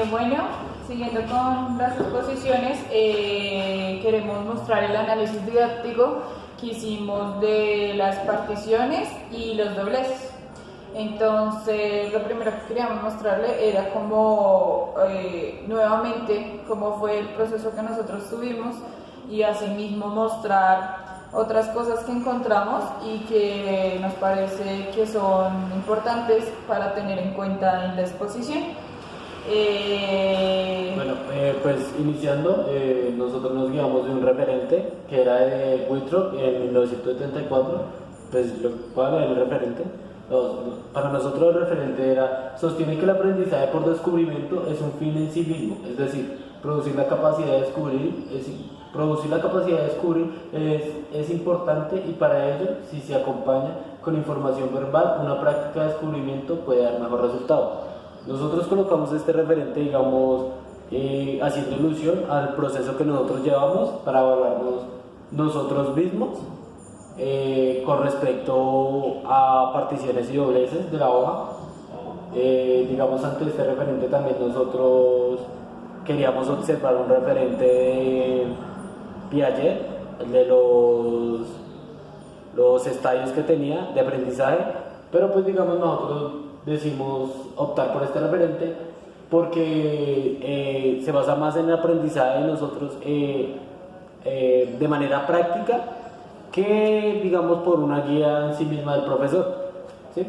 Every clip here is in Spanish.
Bueno, siguiendo con las exposiciones, queremos mostrar el análisis didáctico que hicimos de las particiones y los dobleces. Entonces, lo primero que queríamos mostrarle era cómo, nuevamente, cómo fue el proceso que nosotros tuvimos y asimismo mostrar otras cosas que encontramos y que nos parece que son importantes para tener en cuenta en la exposición. Pues iniciando, nosotros nos guiamos de un referente que era de Wittrock en 1974. Pues ¿cuál era el referente? Para nosotros el referente era: sostiene que el aprendizaje por descubrimiento es un fin en sí mismo, es decir, producir la capacidad de descubrir es importante, y para ello, si se acompaña con información verbal, una práctica de descubrimiento puede dar mejor resultado. Nosotros colocamos este referente, digamos, haciendo alusión al proceso que nosotros llevamos para evaluarnos nosotros mismos con respecto a particiones y dobleces de la hoja. Digamos, ante este referente también nosotros queríamos observar un referente de Piaget, el de los estadios que tenía de aprendizaje, pero pues digamos nosotros decidimos optar por este referente porque se basa más en el aprendizaje de nosotros de manera práctica que, digamos, por una guía en sí misma del profesor, ¿sí?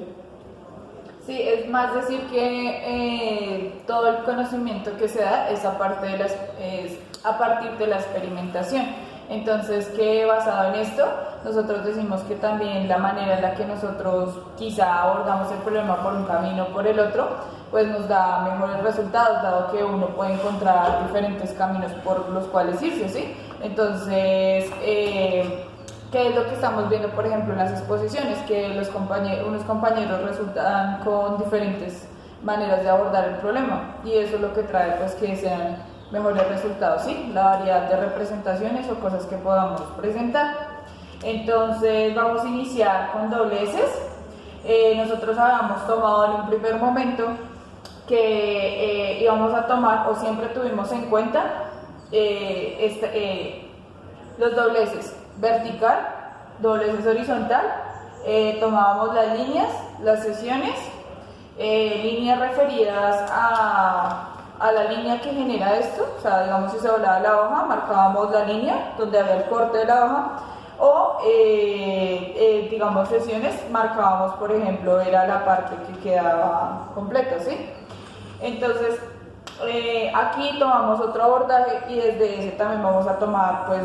Sí, es más decir que todo el conocimiento que se da es a partir de la experimentación. Entonces, que basado en esto, nosotros decimos que también la manera en la que nosotros quizá abordamos el problema por un camino o por el otro, pues nos da mejores resultados, dado que uno puede encontrar diferentes caminos por los cuales irse, ¿sí? Entonces, ¿qué es lo que estamos viendo, por ejemplo, en las exposiciones? Que unos compañeros resultan con diferentes maneras de abordar el problema, y eso es lo que trae pues que sean mejores resultados, ¿sí? La variedad de representaciones o cosas que podamos presentar. Entonces vamos a iniciar con dobleces. Nosotros habíamos tomado en un primer momento que íbamos a tomar, o siempre tuvimos en cuenta, los dobleces vertical, dobleces horizontal. Tomábamos las líneas, las sesiones, líneas referidas a la línea que genera esto, o sea, digamos, si se doblaba la hoja, marcábamos la línea donde había el corte de la hoja, o digamos, sesiones, marcábamos, por ejemplo, era la parte que quedaba completa, ¿sí? Entonces, aquí tomamos otro abordaje y desde ese también vamos a tomar pues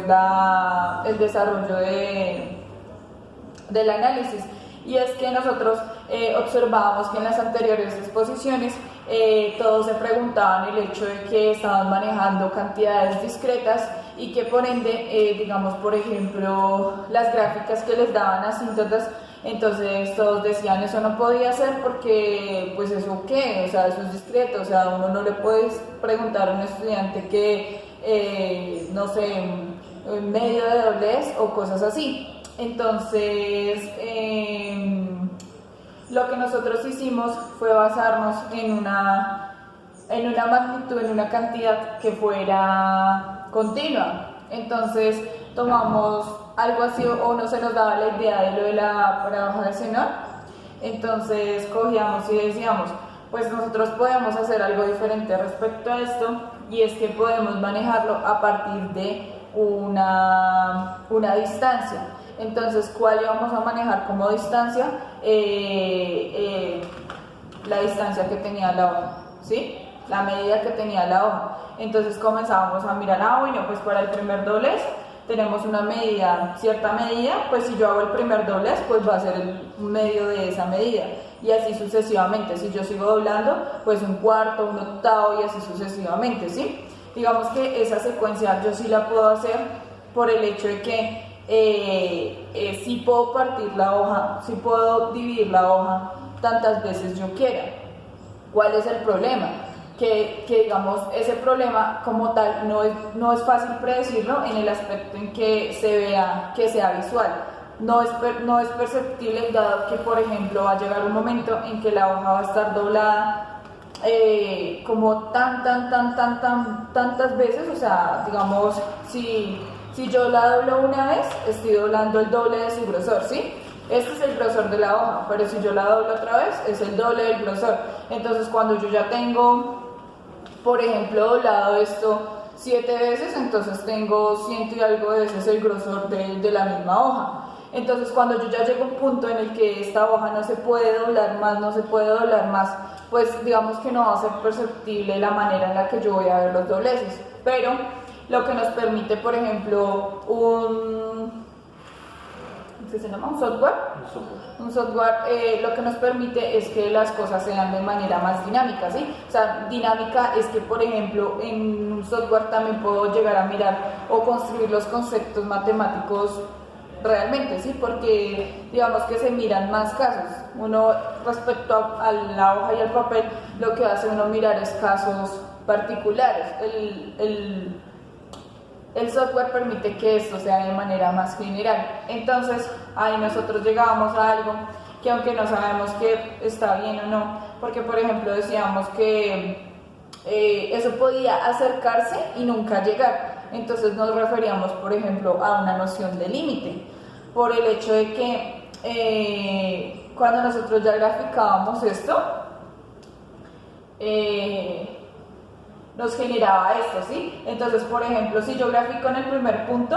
el desarrollo del análisis. Y es que nosotros observábamos que en las anteriores exposiciones todos se preguntaban el hecho de que estaban manejando cantidades discretas y que por ende, digamos, por ejemplo, las gráficas que les daban asíntotas, entonces todos decían eso no podía ser porque, pues eso qué, o sea, eso es discreto, o sea, uno no le puede preguntar a un estudiante que, no sé, en medio de doblez o cosas así. Entonces, lo que nosotros hicimos fue basarnos en una magnitud, en una cantidad que fuera continua. Entonces, tomamos algo así, o no se nos daba la idea de lo de la paradoja de Zenón. Entonces, cogíamos y decíamos, pues nosotros podemos hacer algo diferente respecto a esto, y es que podemos manejarlo a partir de una distancia. Entonces, ¿cuál íbamos a manejar como distancia? La distancia que tenía la hoja, ¿sí? La medida que tenía la hoja. Entonces comenzábamos a mirar, bueno, pues para el primer doblez tenemos una medida, cierta medida, pues si yo hago el primer doblez, pues va a ser el medio de esa medida, y así sucesivamente. Si yo sigo doblando, pues un cuarto, un octavo, y así sucesivamente, ¿sí? Digamos que esa secuencia yo sí la puedo hacer por el hecho de que sí puedo partir la hoja, sí puedo dividir la hoja tantas veces yo quiera. ¿Cuál es el problema? Que digamos, ese problema como tal no es fácil predecirlo en el aspecto en que se vea, que sea visual. No es perceptible, dado que, por ejemplo, va a llegar un momento en que la hoja va a estar doblada como tantas veces, o sea, digamos, si yo la doblo una vez, estoy doblando el doble de su grosor, ¿sí? Este es el grosor de la hoja, pero si yo la doblo otra vez, es el doble del grosor. Entonces, cuando yo ya tengo, por ejemplo, doblado esto 7 veces, entonces tengo 100 y algo veces el grosor de la misma hoja. Entonces, cuando yo ya llego a un punto en el que esta hoja no se puede doblar más, no se puede doblar más, pues digamos que no va a ser perceptible la manera en la que yo voy a ver los dobleces. Pero lo que nos permite, por ejemplo, ¿qué se llama? Un software. Lo que nos permite es que las cosas sean de manera más dinámica, ¿sí? O sea, dinámica es que, por ejemplo, en un software también puedo llegar a mirar o construir los conceptos matemáticos realmente, ¿sí? Porque digamos que se miran más casos. Uno, respecto a la hoja y al papel, lo que hace uno mirar es casos particulares. El software permite que esto sea de manera más general. Entonces, ahí nosotros llegamos a algo que, aunque no sabemos que está bien o no, porque por ejemplo decíamos que eso podía acercarse y nunca llegar. Entonces nos referíamos, por ejemplo, a una noción de límite, por el hecho de que cuando nosotros ya graficábamos esto, nos generaba esto, ¿sí? Entonces, por ejemplo, si yo grafico en el primer punto,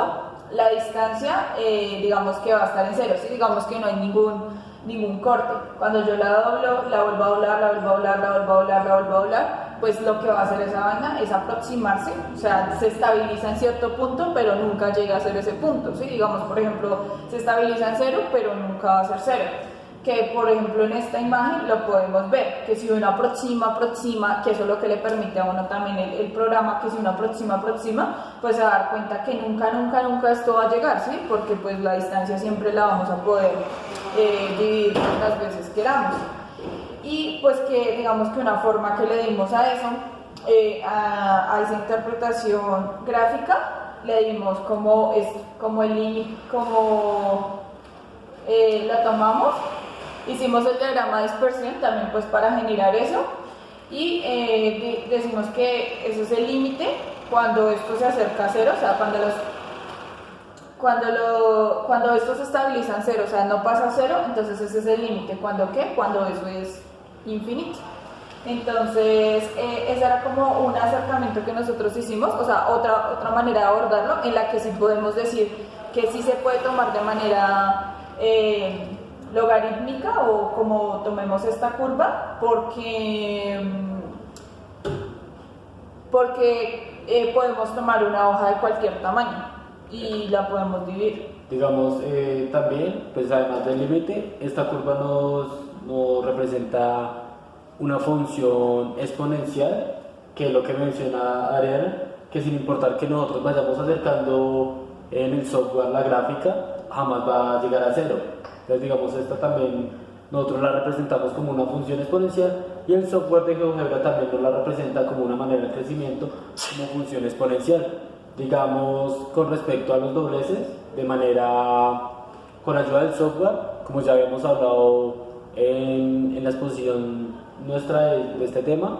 la distancia, digamos que va a estar en cero, ¿sí? Digamos que no hay ningún corte. Cuando yo la doblo, la vuelvo a doblar, la vuelvo a doblar, la vuelvo a doblar, la vuelvo a doblar, pues lo que va a hacer esa vaina es aproximarse, o sea, se estabiliza en cierto punto, pero nunca llega a ser ese punto, ¿sí? Digamos, por ejemplo, se estabiliza en cero, pero nunca va a ser cero. Que por ejemplo en esta imagen lo podemos ver, que si uno aproxima, que eso es lo que le permite a uno también el programa, que si uno aproxima, pues se va a dar cuenta que nunca esto va a llegar, ¿sí? Porque pues la distancia siempre la vamos a poder dividir las veces queramos. Y pues que digamos que una forma que le dimos a eso, a esa interpretación gráfica, le dimos como el límite, lo tomamos. Hicimos el diagrama de dispersión también pues para generar eso y decimos que ese es el límite cuando esto se acerca a cero, o sea, cuando esto se estabiliza en cero, o sea, no pasa a cero, entonces ese es el límite. ¿Cuándo qué? Cuando eso es infinito. Entonces, ese era como un acercamiento que nosotros hicimos, o sea, otra manera de abordarlo, en la que sí podemos decir que sí se puede tomar de manera logarítmica o como tomemos esta curva, porque podemos tomar una hoja de cualquier tamaño y la podemos dividir. Digamos, también, pues además del límite, esta curva nos representa una función exponencial, que es lo que menciona Ariana, que sin importar que nosotros vayamos acercando en el software la gráfica, jamás va a llegar a cero. Entonces, digamos, esta también nosotros la representamos como una función exponencial y el software de GeoGebra también nos la representa como una manera de crecimiento como función exponencial. Digamos, con respecto a los dobleces, con ayuda del software, como ya habíamos hablado en la exposición nuestra de este tema,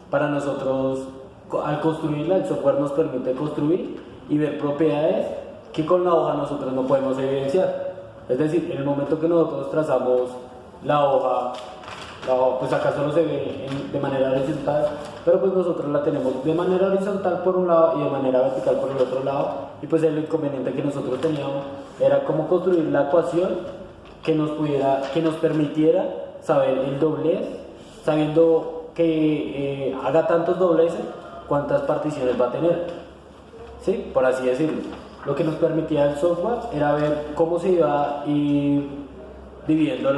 para nosotros, al construirla, el software nos permite construir y ver propiedades que con la hoja nosotros no podemos evidenciar. Es decir, en el momento que nosotros trazamos la hoja pues acá solo se ve de manera horizontal, pero pues nosotros la tenemos de manera horizontal por un lado y de manera vertical por el otro lado, y pues el inconveniente que nosotros teníamos era cómo construir la ecuación que nos permitiera saber el doblez, sabiendo que haga tantos dobleces, cuántas particiones va a tener, ¿sí? Por así decirlo. Lo que nos permitía el software era ver cómo se iba a ir dividiendo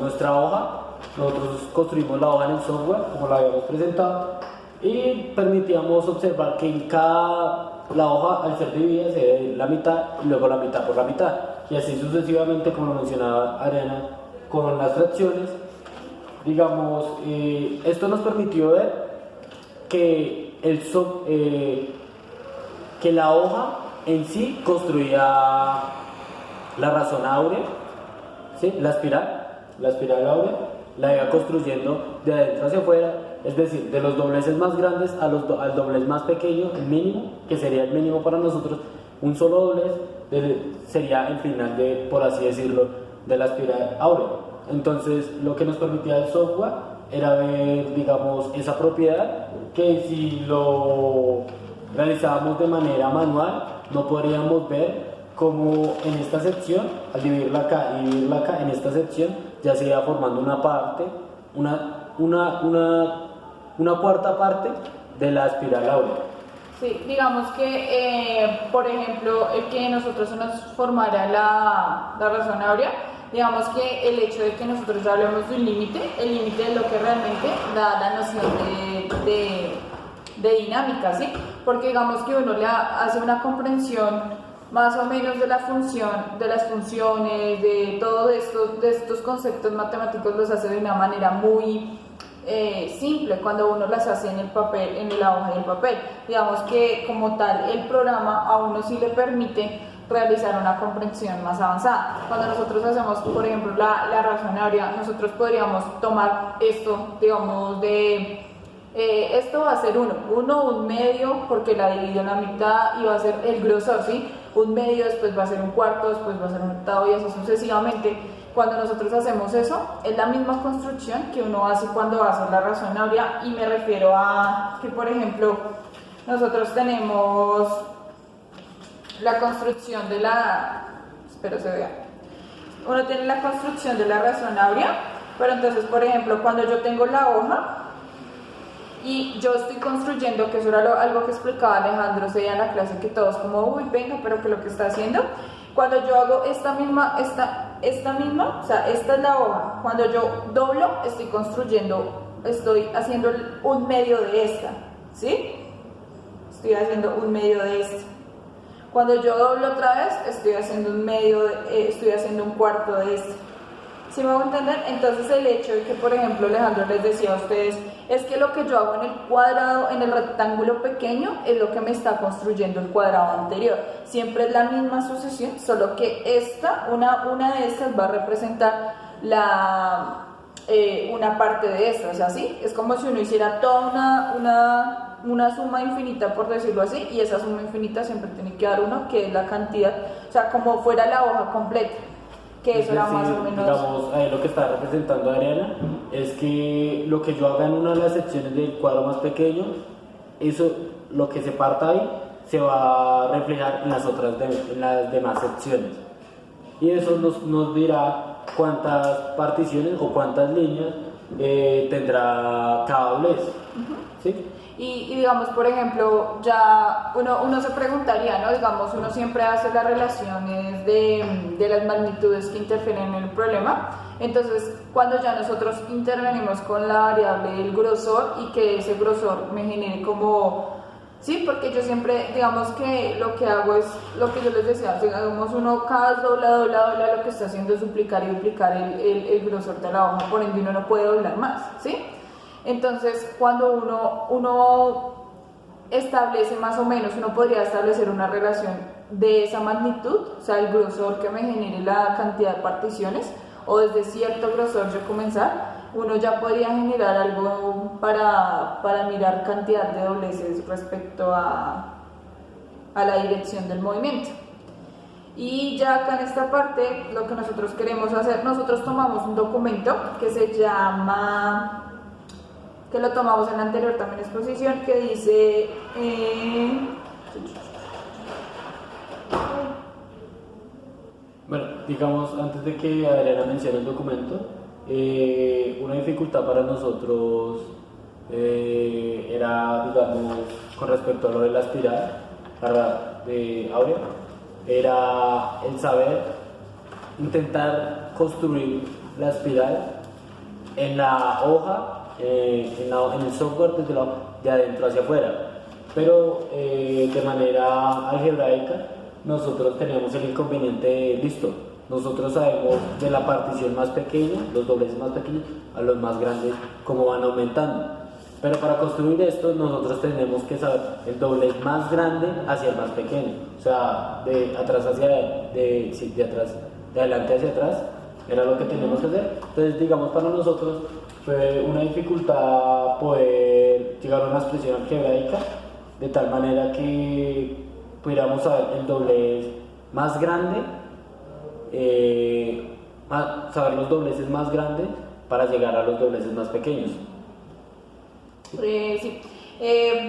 nuestra hoja. Nosotros construimos la hoja en el software, como la habíamos presentado, y permitíamos observar que en la hoja, al ser dividida, se ve la mitad y luego la mitad por la mitad, y así sucesivamente, como lo mencionaba Ariana, con las fracciones. Digamos, esto nos permitió ver que la hoja en sí construía la razón áurea, ¿sí? La espiral áurea, la iba construyendo de adentro hacia afuera Es decir, de los dobleces más grandes al doblez más pequeño, el mínimo, que sería el mínimo para nosotros, un solo doblez sería el final de, por así decirlo, de la espiral áurea. Entonces, lo que nos permitía el software era ver, digamos, esa propiedad que si lo realizábamos de manera manual, no podríamos ver como en esta sección, al dividirla acá y dividirla acá, en esta sección ya se iba formando una parte, una cuarta parte de la espiral áurea. Sí, digamos que, por ejemplo, el que nosotros se nos formara la razón áurea, digamos que el hecho de que nosotros ya hablemos de un límite, el límite es lo que realmente da la noción de dinámica, ¿sí? Porque digamos que uno le hace una comprensión más o menos de la función, de las funciones, de todo esto, de estos conceptos matemáticos los hace de una manera muy simple cuando uno las hace en el papel, en la hoja del papel. Digamos que como tal el programa a uno sí le permite realizar una comprensión más avanzada. Cuando nosotros hacemos, por ejemplo, la razón áurea, nosotros podríamos tomar esto, digamos, esto va a ser un medio, porque la divido en la mitad y va a ser el grosor, ¿sí? Un medio, después va a ser un cuarto, después va a ser un octavo y así sucesivamente. Cuando nosotros hacemos eso, es la misma construcción que uno hace cuando hace la razón áurea, y me refiero a que, por ejemplo, nosotros tenemos la construcción de la... espero se vea. Uno tiene la construcción de la razón áurea, pero entonces, por ejemplo, cuando yo tengo la hoja y yo estoy construyendo, que eso era algo que explicaba Alejandro en la clase, que todos como, uy, venga, pero que lo que está haciendo, cuando yo hago esta misma, o sea, esta es la hoja, cuando yo doblo, estoy haciendo un medio de esta, ¿sí? Estoy haciendo un medio de esta. Cuando yo doblo otra vez, estoy haciendo estoy haciendo un cuarto de esta. ¿Sí me hago entender? Entonces el hecho de que, por ejemplo, Alejandro les decía a ustedes, es que lo que yo hago en el cuadrado, en el rectángulo pequeño, es lo que me está construyendo el cuadrado anterior. Siempre es la misma sucesión, solo que una de estas va a representar una parte de esta, o sea, ¿sí? Es como si uno hiciera toda una suma infinita, por decirlo así, y esa suma infinita siempre tiene que dar uno, que es la cantidad, o sea, como fuera la hoja completa. Que eso era más o menos... Digamos, ahí lo que está representando Ariana es que lo que yo haga en una de las secciones del cuadro más pequeño, eso, lo que se parta ahí, se va a reflejar en las demás secciones. Y eso nos dirá cuántas particiones o cuántas líneas tendrá cada doblez. ¿Sí? Y digamos, por ejemplo, ya uno se preguntaría, ¿no? Digamos, uno siempre hace las relaciones de las magnitudes que interfieren en el problema. Entonces, cuando ya nosotros intervenimos con la variable del grosor y que ese grosor me genere como... Sí, porque yo siempre, digamos que lo que hago es lo que yo les decía, digamos, uno cada vez dobla, lo que está haciendo es duplicar y duplicar el grosor de la hoja, por ende uno no puede doblar más, ¿sí? Entonces, cuando uno establece más o menos, uno podría establecer una relación de esa magnitud, o sea, el grosor que me genere la cantidad de particiones, o desde cierto grosor yo comenzar, uno ya podría generar algo para mirar cantidad de dobleces respecto a la dirección del movimiento. Y ya acá en esta parte, lo que nosotros queremos hacer, nosotros tomamos un documento que se llama... que lo tomamos en la anterior también exposición, que dice bueno, digamos, antes de que Adriana mencione el documento, una dificultad para nosotros era, digamos, con respecto a lo de la espiral de áurea, era el saber intentar construir la espiral en la hoja, en el software de adentro hacia afuera, pero de manera algebraica nosotros teníamos el inconveniente listo. Nosotros sabemos de la partición más pequeña, los dobleces más pequeños, a los más grandes, cómo van aumentando. Pero para construir esto nosotros tenemos que saber el doblez más grande hacia el más pequeño, o sea, de adelante hacia atrás, era lo que tenemos que hacer. Entonces, digamos, para nosotros fue una dificultad poder llegar a una expresión algebraica de tal manera que pudiéramos saber el doblez más grande, saber los dobleces más grandes para llegar a los dobleces más pequeños. Sí.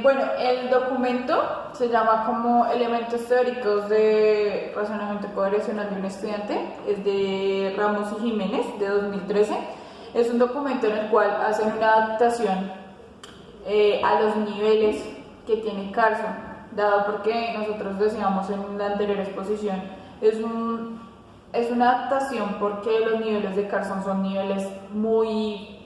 Bueno, el documento se llama como Elementos Teóricos de Razonamiento Correlacional de un Estudiante, es de Ramos y Jiménez, de 2013. Es un documento en el cual hacen una adaptación a los niveles que tiene Carson, dado porque nosotros decíamos en la anterior exposición, es una adaptación porque los niveles de Carson son niveles muy...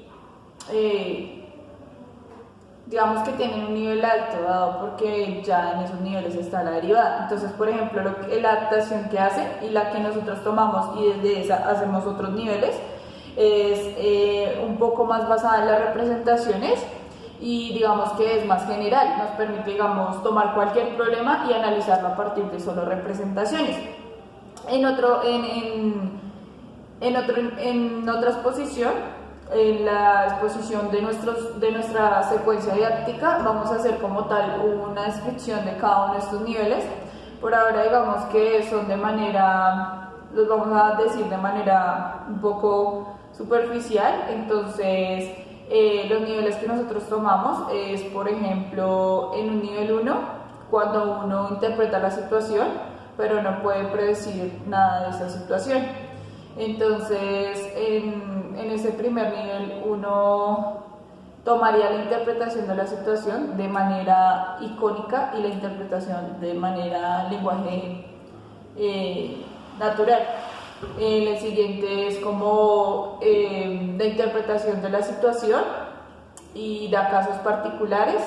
digamos que tienen un nivel alto, dado porque ya en esos niveles está la derivada. Entonces, por ejemplo, la adaptación que hacen y la que nosotros tomamos y desde esa hacemos otros niveles es un poco más basada en las representaciones y digamos que es más general, nos permite, digamos, tomar cualquier problema y analizarlo a partir de solo representaciones. En otra exposición, en la exposición de nuestra secuencia didáctica, vamos a hacer como tal una descripción de cada uno de estos niveles. Por ahora digamos que son los vamos a decir de manera un poco superficial. Entonces los niveles que nosotros tomamos es, por ejemplo, en un nivel 1, cuando uno interpreta la situación pero no puede predecir nada de esa situación. Entonces, en ese primer nivel uno tomaría la interpretación de la situación de manera icónica y la interpretación de manera lenguaje natural. El siguiente es como la interpretación de la situación y da casos particulares.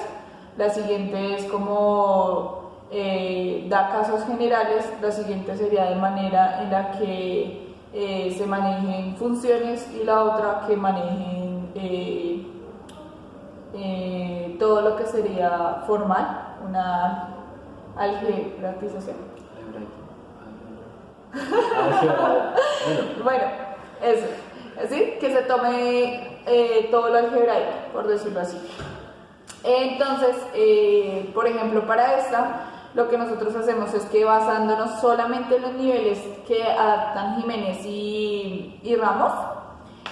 La siguiente es como da casos generales. La siguiente sería de manera en la que se manejen funciones y la otra que manejen todo lo que sería formal, una algebraización. Bueno, eso, ¿sí? Que se tome todo lo algebraico, por decirlo así. Entonces, por ejemplo, para esta, lo que nosotros hacemos es que basándonos solamente en los niveles que adaptan Jiménez y Ramos,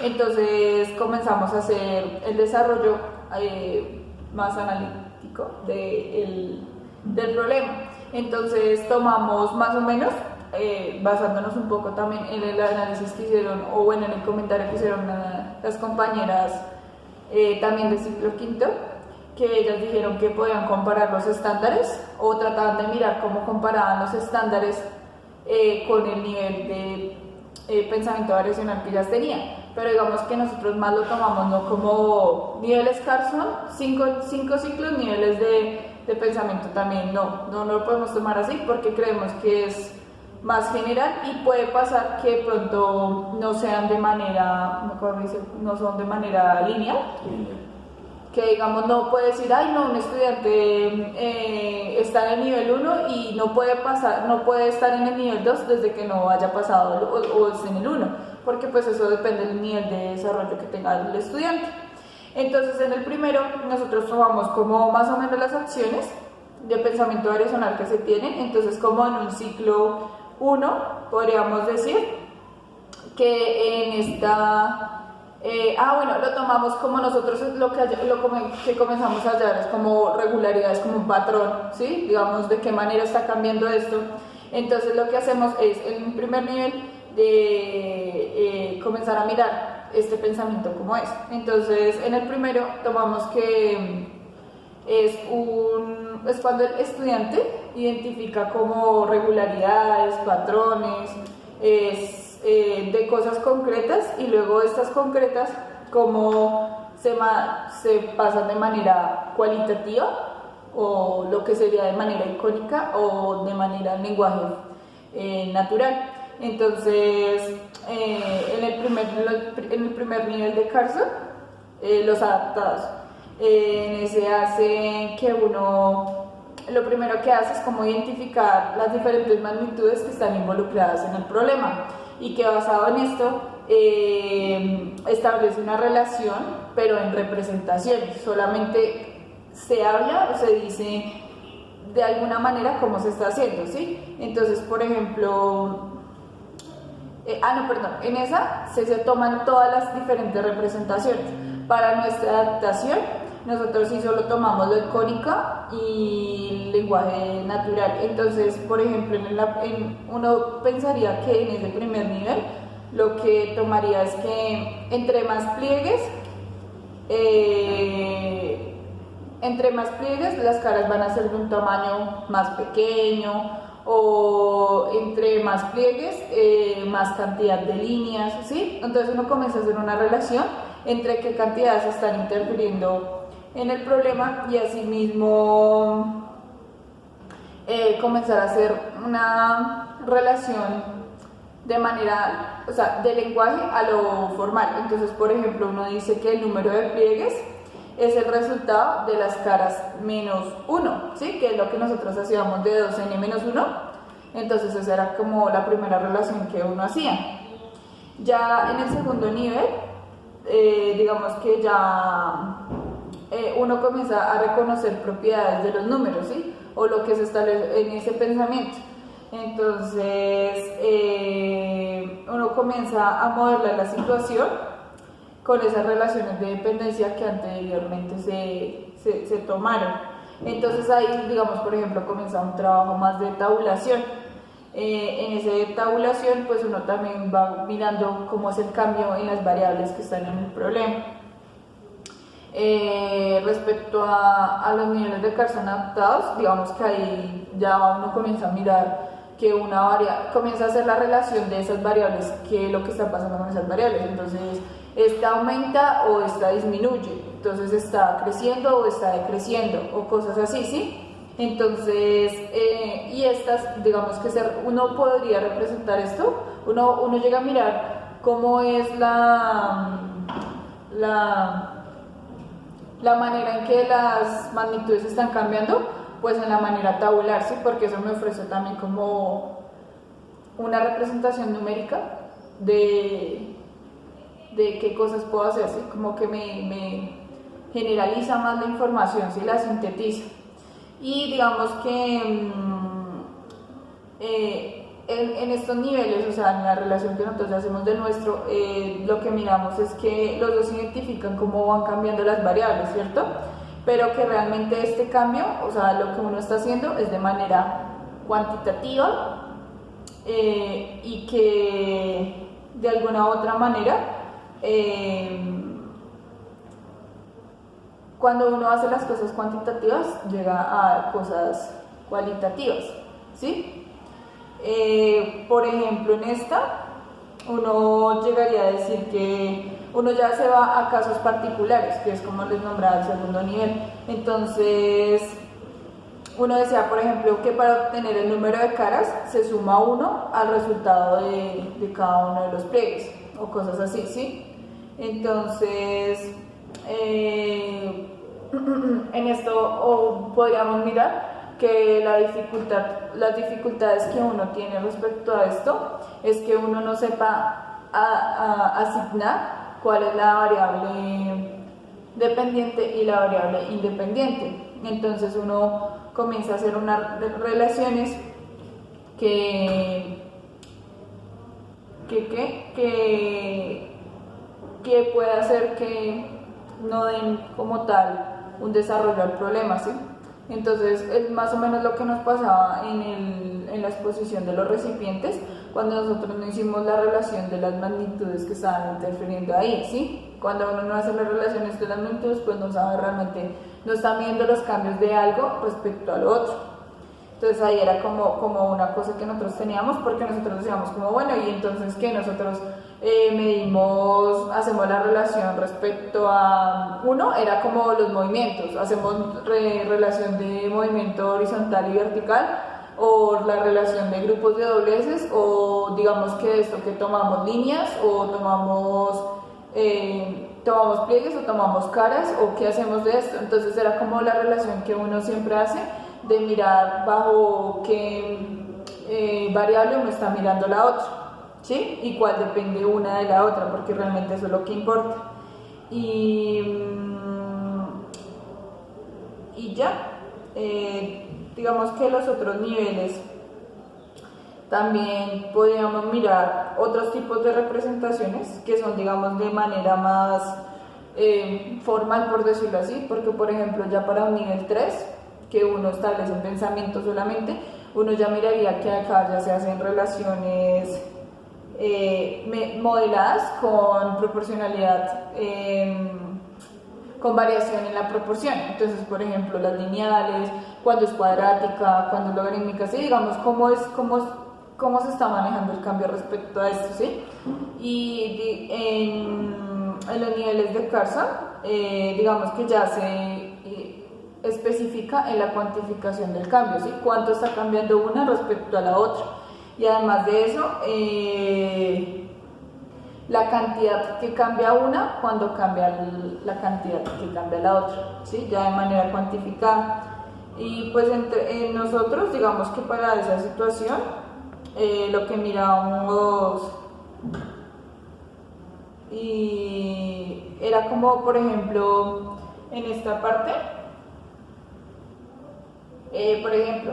entonces comenzamos a hacer el desarrollo más analítico del problema. Entonces tomamos más o menos, basándonos un poco también en el análisis que hicieron, o bueno, en el comentario que hicieron las compañeras también de ciclo quinto, que ellas dijeron que podían comparar los estándares o trataban de mirar cómo comparaban los estándares con el nivel de pensamiento variacional que ellas tenían. Pero digamos que nosotros más lo tomamos no como niveles Carson, 5 ciclos, niveles de pensamiento también no lo podemos tomar así porque creemos que es más general y puede pasar que pronto no sean de manera, no son de manera lineal. Que digamos no puede decir, ay no, un estudiante está en el nivel 1 y no puede estar en el nivel 2 desde que no haya pasado o esté en el 1, porque pues eso depende del nivel de desarrollo que tenga el estudiante. Entonces en el primero nosotros tomamos como más o menos las acciones de pensamiento variacional que se tienen. Entonces como en un ciclo 1 podríamos decir que en esta... bueno, lo tomamos como nosotros lo que comenzamos a hallar es como regularidades, como un patrón, ¿sí? Digamos, de qué manera está cambiando esto. Entonces lo que hacemos es, en un primer nivel, de comenzar a mirar este pensamiento como es. Entonces, en el primero tomamos que es cuando el estudiante identifica como regularidades, patrones, de cosas concretas, y luego estas concretas como se pasan de manera cualitativa o lo que sería de manera icónica o de manera en lenguaje natural. Entonces en el primer nivel de Carson, los adaptados, en ese hace que uno lo primero que hace es como identificar las diferentes magnitudes que están involucradas en el problema, y que basado en esto establece una relación pero en representaciones, solamente se habla o se dice de alguna manera cómo se está haciendo, ¿sí? Entonces, por ejemplo, en esa se toman todas las diferentes representaciones. Para nuestra adaptación, nosotros sí solo tomamos lo icónica y lenguaje natural. Entonces, por ejemplo, uno pensaría que en ese primer nivel lo que tomaría es que entre más pliegues, las caras van a ser de un tamaño más pequeño, o entre más pliegues, más cantidad de líneas, ¿sí? Entonces uno comienza a hacer una relación entre qué cantidades están interfiriendo en el problema y asimismo comenzar a hacer una relación de manera, o sea, de lenguaje a lo formal. Entonces, por ejemplo, uno dice que el número de pliegues es el resultado de las caras menos 1, ¿sí? Que es lo que nosotros hacíamos de 2n menos 1. Entonces esa era como la primera relación que uno hacía. Ya en el segundo nivel, digamos que ya uno comienza a reconocer propiedades de los números, ¿sí? O lo que se establece en ese pensamiento. Entonces uno comienza a modelar la situación con esas relaciones de dependencia que anteriormente se tomaron. Entonces ahí, digamos, por ejemplo, comienza un trabajo más de tabulación. En esa tabulación, pues uno también va mirando cómo es el cambio en las variables que están en el problema. Respecto a los niveles de Carson adaptados, digamos que ahí ya uno comienza a mirar que comienza a hacer la relación de esas variables, qué es lo que está pasando con esas variables. Entonces, esta aumenta o esta disminuye, entonces está creciendo o está decreciendo, o cosas así, ¿sí? Entonces, y estas, digamos que uno podría representar esto, uno llega a mirar cómo es la manera en que las magnitudes están cambiando, pues en la manera tabular, ¿sí? Porque eso me ofrece también como una representación numérica de qué cosas puedo hacer, ¿sí? Como que me generaliza más la información, ¿sí? La sintetiza. Y digamos que en estos niveles, o sea, en la relación que nosotros hacemos de nuestro, lo que miramos es que los dos identifican cómo van cambiando las variables, ¿cierto? Pero que realmente este cambio, o sea, lo que uno está haciendo es de manera cuantitativa y que de alguna u otra manera, cuando uno hace las cosas cuantitativas, llega a cosas cualitativas, ¿sí? Por ejemplo, en esta, uno llegaría a decir que uno ya se va a casos particulares, que es como les nombraba el segundo nivel. Entonces, uno decía, por ejemplo, que para obtener el número de caras se suma 1 al resultado de cada uno de los pliegues, o cosas así, ¿sí? Entonces, en esto podríamos mirar que las dificultades que uno tiene respecto a esto es que uno no sepa asignar cuál es la variable dependiente y la variable independiente. Entonces uno comienza a hacer unas relaciones que puede hacer que no den como tal un desarrollo al problema, ¿sí? Entonces es más o menos lo que nos pasaba en la exposición de los recipientes cuando nosotros no hicimos la relación de las magnitudes que estaban interfiriendo ahí, ¿sí? Cuando uno no hace las relaciones de las magnitudes, pues no sabe realmente, no está midiendo los cambios de algo respecto al otro. Entonces ahí era como una cosa que nosotros teníamos, porque nosotros decíamos como, bueno, y entonces que nosotros hacemos la relación respecto a, uno era como los movimientos, hacemos relación de movimiento horizontal y vertical, o la relación de grupos de dobleces, o digamos que esto que tomamos líneas, o tomamos pliegues, o tomamos caras, o qué hacemos de esto. Entonces era como la relación que uno siempre hace, de mirar bajo qué variable uno está mirando la otra, ¿sí? Y cuál depende una de la otra, porque realmente eso es lo que importa. y, y ya. Digamos que los otros niveles también podríamos mirar otros tipos de representaciones que son, digamos, de manera más formal, por decirlo así, porque por ejemplo ya para un nivel 3, que uno establece un pensamiento solamente, uno ya miraría que acá ya se hacen relaciones modeladas con proporcionalidad, con variación en la proporción. Entonces, por ejemplo, las lineales, cuando es cuadrática, cuando es logarítmica, ¿sí? Digamos, cómo se está manejando el cambio respecto a esto, ¿sí? Y en los niveles de Carson, digamos que ya se especifica en la cuantificación del cambio, ¿sí? Cuánto está cambiando una respecto a la otra. Y además de eso, la cantidad que cambia una cuando cambia la cantidad que cambia la otra, ¿sí? Ya de manera cuantificada. Y pues entre nosotros, digamos que para esa situación, lo que mirábamos y era como, por ejemplo, en esta parte, por ejemplo,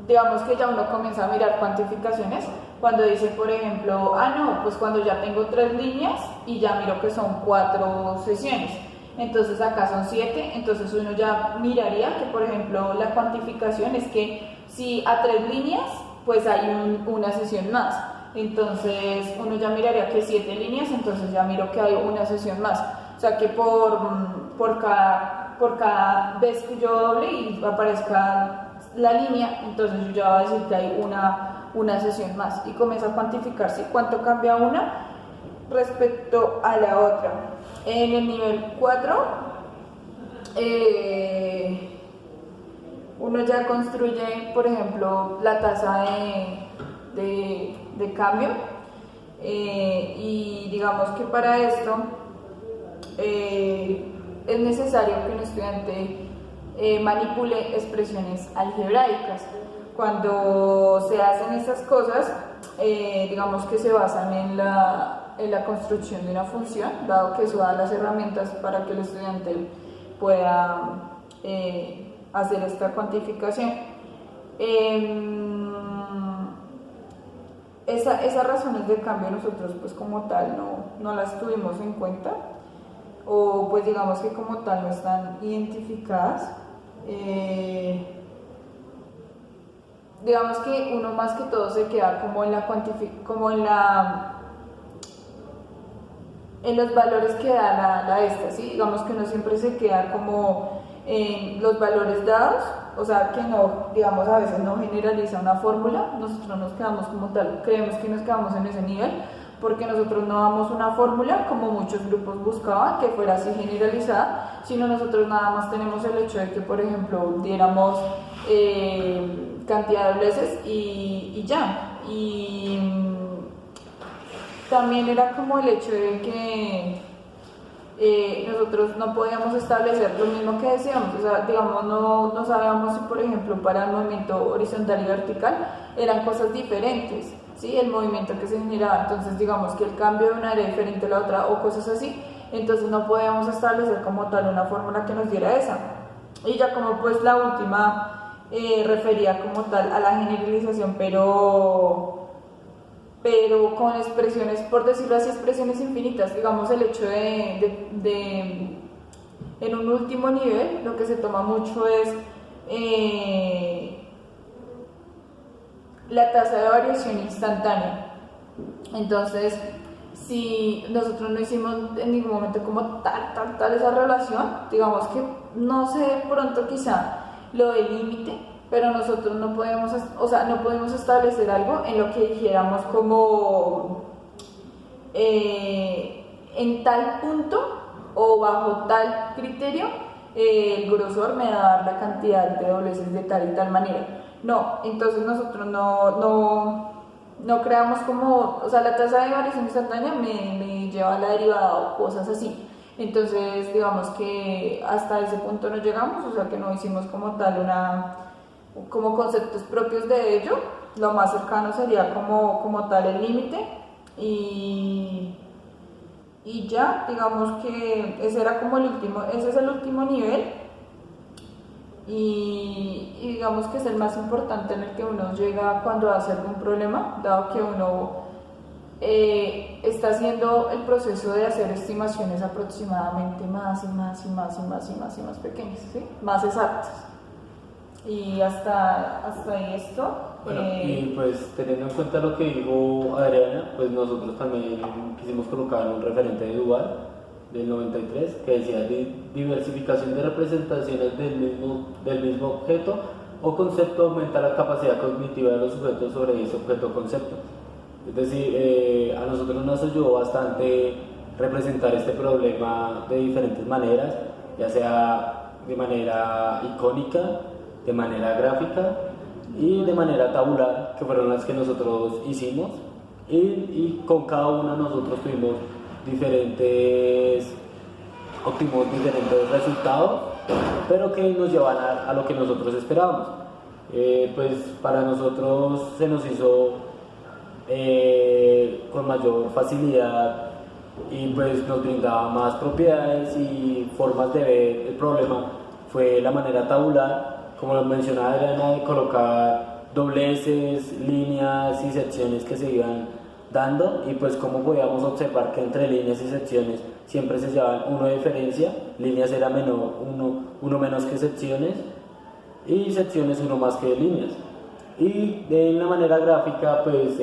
digamos que ya uno comienza a mirar cuantificaciones cuando dice, por ejemplo, no, pues cuando ya tengo 3 líneas y ya miro que son 4 sesiones, entonces acá son 7, entonces uno ya miraría que, por ejemplo, la cuantificación es que si a 3 líneas, pues hay una sesión más, entonces uno ya miraría que 7 líneas, entonces ya miro que hay una sesión más, o sea que por cada vez que yo doble y aparezca la línea, entonces yo ya voy a decir que hay una sesión más y comienza a cuantificarse cuánto cambia una respecto a la otra. En el nivel 4, uno ya construye, por ejemplo, la tasa de cambio, y digamos que para esto es necesario que un estudiante manipule expresiones algebraicas. Cuando se hacen estas cosas, digamos que se basan en la construcción de una función, dado que eso da las herramientas para que el estudiante pueda hacer esta cuantificación. Esas razones de cambio nosotros pues como tal no las tuvimos en cuenta, o pues digamos que como tal no están identificadas. Digamos que uno más que todo se queda como en los valores que da la esta, ¿sí? Digamos que uno siempre se queda como en los valores dados, o sea que no, digamos, a veces no generaliza una fórmula, nosotros nos quedamos como tal, creemos que nos quedamos en ese nivel, porque nosotros no damos una fórmula como muchos grupos buscaban, que fuera así generalizada, sino nosotros nada más tenemos el hecho de que, por ejemplo, diéramos cantidad de veces y ya. Y también era como el hecho de que nosotros no podíamos establecer lo mismo que decíamos, o sea, digamos, no sabíamos si, por ejemplo, para el movimiento horizontal y vertical eran cosas diferentes, ¿sí? El movimiento que se generaba, entonces digamos que el cambio de una era diferente a la otra o cosas así, entonces no podíamos establecer como tal una fórmula que nos diera esa. Y ya como pues la última refería como tal a la generalización, pero con expresiones, por decirlo así, expresiones infinitas. Digamos, el hecho de en un último nivel, lo que se toma mucho es la tasa de variación instantánea. Entonces, si nosotros no hicimos en ningún momento como tal esa relación, digamos que no sé de pronto quizá lo del límite, pero nosotros no podemos, o sea, no podemos establecer algo en lo que dijéramos como en tal punto o bajo tal criterio el grosor me va a dar la cantidad de dobleces de tal y tal manera. No, entonces nosotros no creamos como, o sea, la tasa de variación instantánea me lleva a la derivada o cosas así. Entonces, digamos que hasta ese punto no llegamos, o sea, que no hicimos como tal como conceptos propios de ello. Lo más cercano sería como tal el límite y y ya, digamos que ese era como el último, ese es el último nivel y digamos que es el más importante en el que uno llega cuando hace algún problema, dado que uno está haciendo el proceso de hacer estimaciones aproximadamente más y más y más y más y más y más pequeñas, ¿sí? Más exactas. Y hasta ahí esto. Bueno, y pues teniendo en cuenta lo que dijo Adriana, pues nosotros también quisimos colocar un referente de Duval del 93 que decía diversificación de representaciones del mismo objeto o concepto aumenta la capacidad cognitiva de los sujetos sobre ese objeto o concepto. Es decir, a nosotros nos ayudó bastante representar este problema de diferentes maneras, ya sea de manera icónica, de manera gráfica y de manera tabular, que fueron las que nosotros hicimos, y con cada una nosotros obtuvimos diferentes resultados, pero que nos llevan a lo que nosotros esperábamos. Pues para nosotros se nos hizo con mayor facilidad y pues nos brindaba más propiedades y formas de ver el problema. Fue la manera tabular, como lo mencionaba Adriana, de colocar dobleces, líneas y secciones que se iban dando, y pues como podíamos observar que entre líneas y secciones siempre se llevaban uno de diferencia, líneas era uno menos que secciones y secciones uno más que líneas. Y de la manera gráfica, pues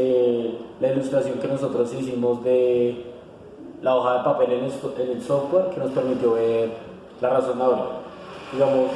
la ilustración que nosotros hicimos de la hoja de papel en el software que nos permitió ver la razonable. Digamos,